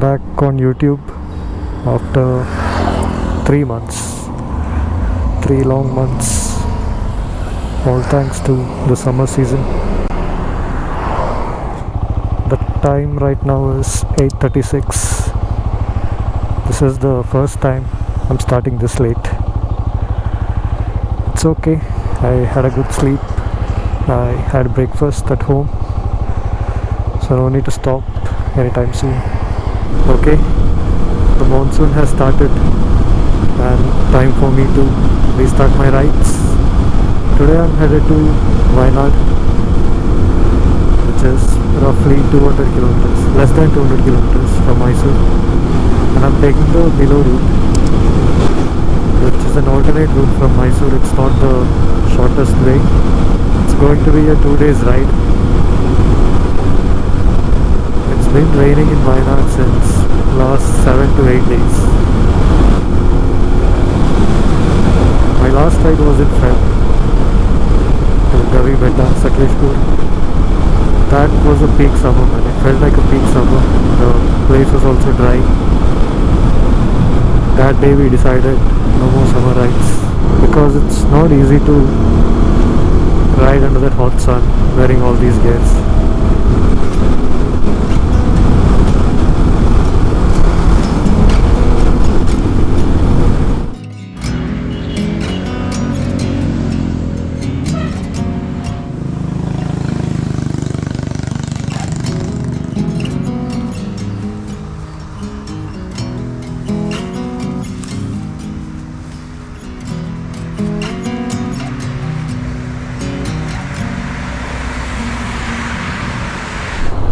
back on YouTube after 3 months, 3 long months, all thanks to the summer season. The time right now is 8:36. This is the first time I'm starting this late. It's okay, I had a good sleep, I had breakfast at home, so no need to stop anytime soon. Okay, the monsoon has started and time for me to restart my rides. Today I'm headed to Wayanad, which is roughly 200 kilometers, less than 200 kilometers from Mysore, and I'm taking the below route, which is an alternate route from Mysore. It's not the shortest way. It's going to be a 2 days ride. It's been raining in Wayanad since last 7 to 8 days. My last ride was in Feb to Gavi Betta, Sakleshpur. That was a peak summer, man. It felt like a peak summer. The place was also dry. That day we decided no more summer rides, because it's not easy to ride under that hot sun wearing all these gears.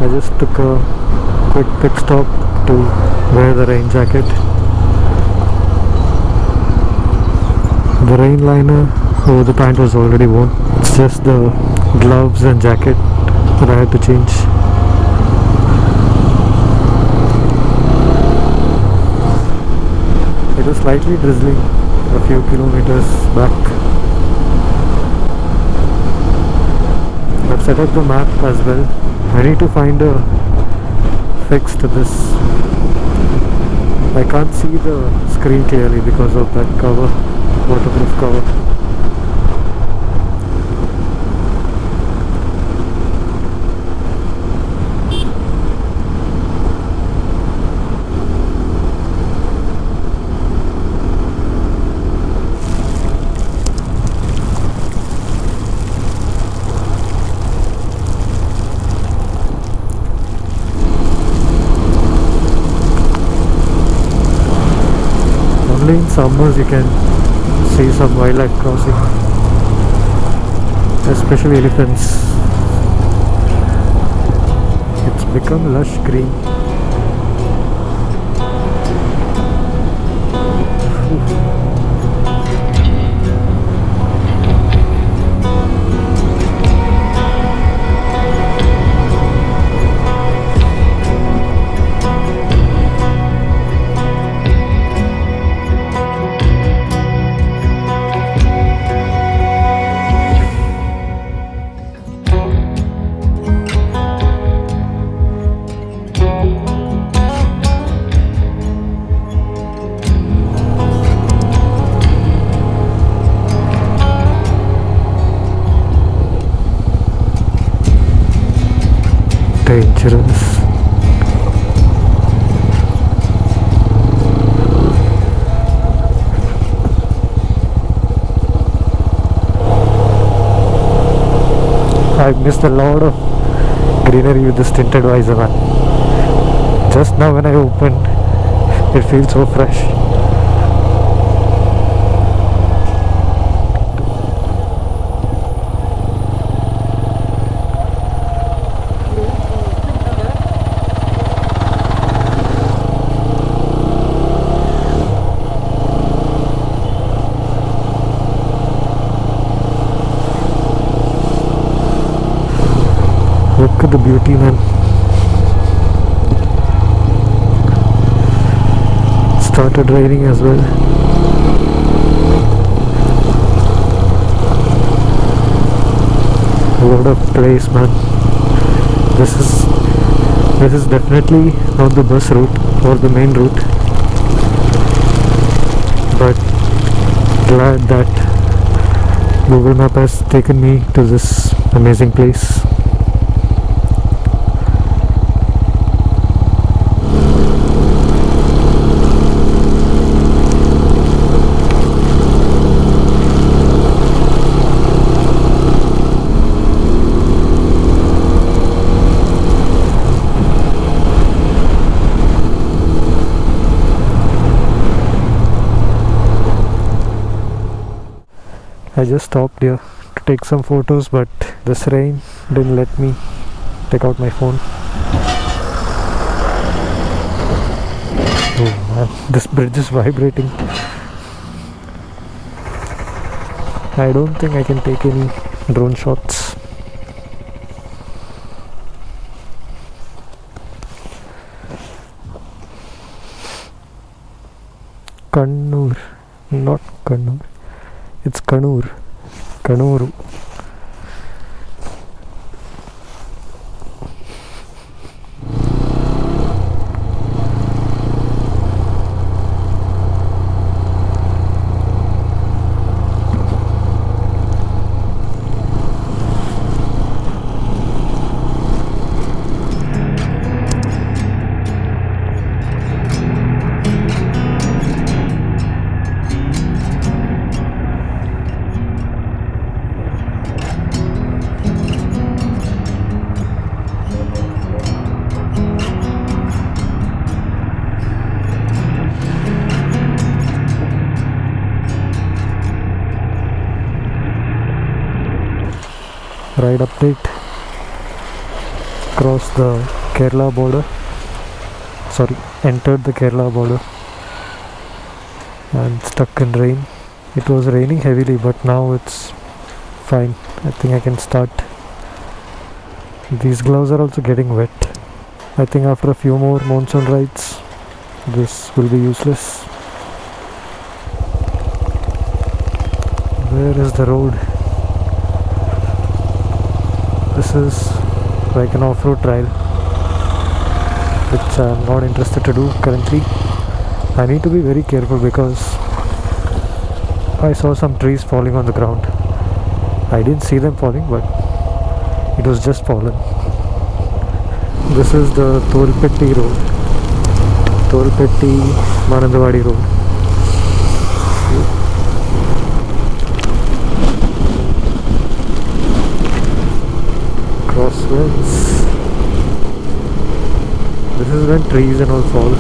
I just took a quick pit stop to wear the rain jacket. The rain liner over the pant was already worn. It's just the gloves and jacket that I had to change. It was slightly drizzling a few kilometers back. I've set up the map as well. I need to find a fix to this. I can't see the screen clearly because of that cover, waterproof cover. Only in summers you can see some wildlife crossing, especially elephants. It's become lush green. Dangerous. I've missed a lot of greenery with this tinted visor, man. Just now when I opened, it feels so fresh. Look at the beauty, man. It started raining as well. What a place, man. This is This is definitely not the bus route or the main route, but glad that Google Map has taken me to this amazing place. I just stopped here to take some photos, but this rain didn't let me take out my phone. Oh man, this bridge is vibrating. I don't think I can take any drone shots. Kannur, not Kannur. It's Kannur. Kannuru. Ride update. Crossed the Kerala border. Sorry, entered the Kerala border and stuck in rain. It was raining heavily, but now it's fine. I think I can start. These gloves are also getting wet. I think after a few more monsoon rides, this will be useless. Where is the road? This is like an off-road trail, which I'm not interested to do currently. I need to be very careful because I saw some trees falling on the ground. I didn't see them falling, but it was just fallen. This is the Tolpetti road, Tolpetti Manandawadi road. Crosswinds. This is when trees and all fall.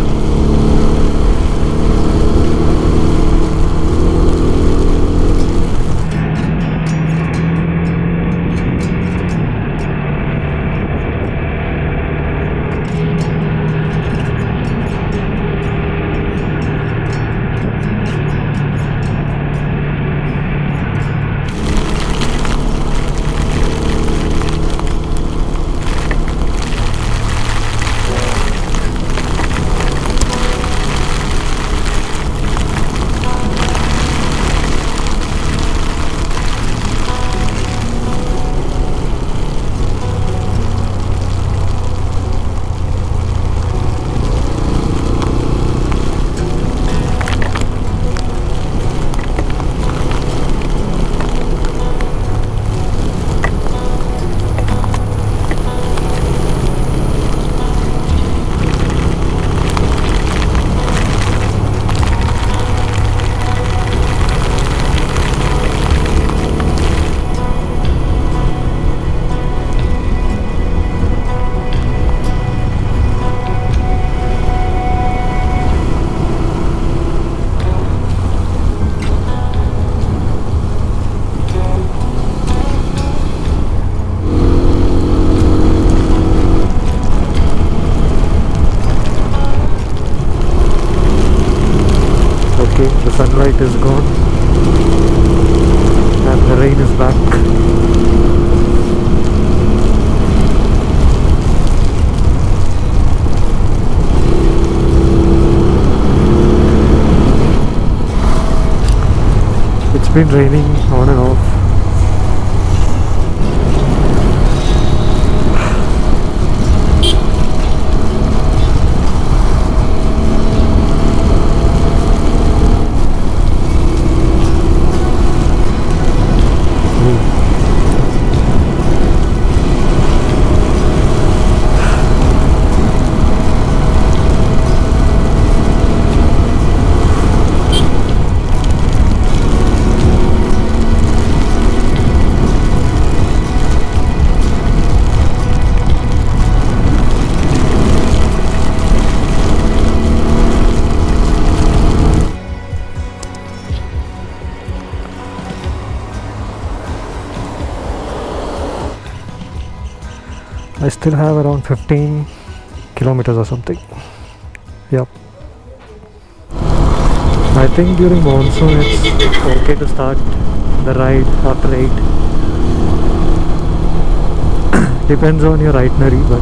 The sunlight is gone and the rain is back. It's been raining on and off. I still have around 15 kilometers or something. Yep. I think during monsoon it's okay to start the ride after 8. Depends on your itinerary, but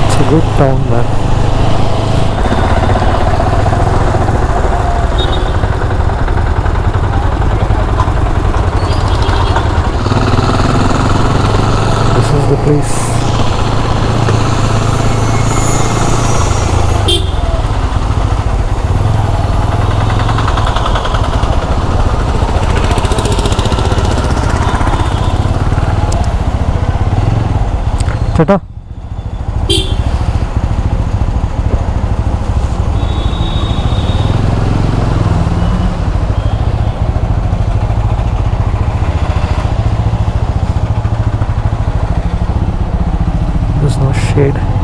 it's a good town, man. The place. Tata. There's no shade.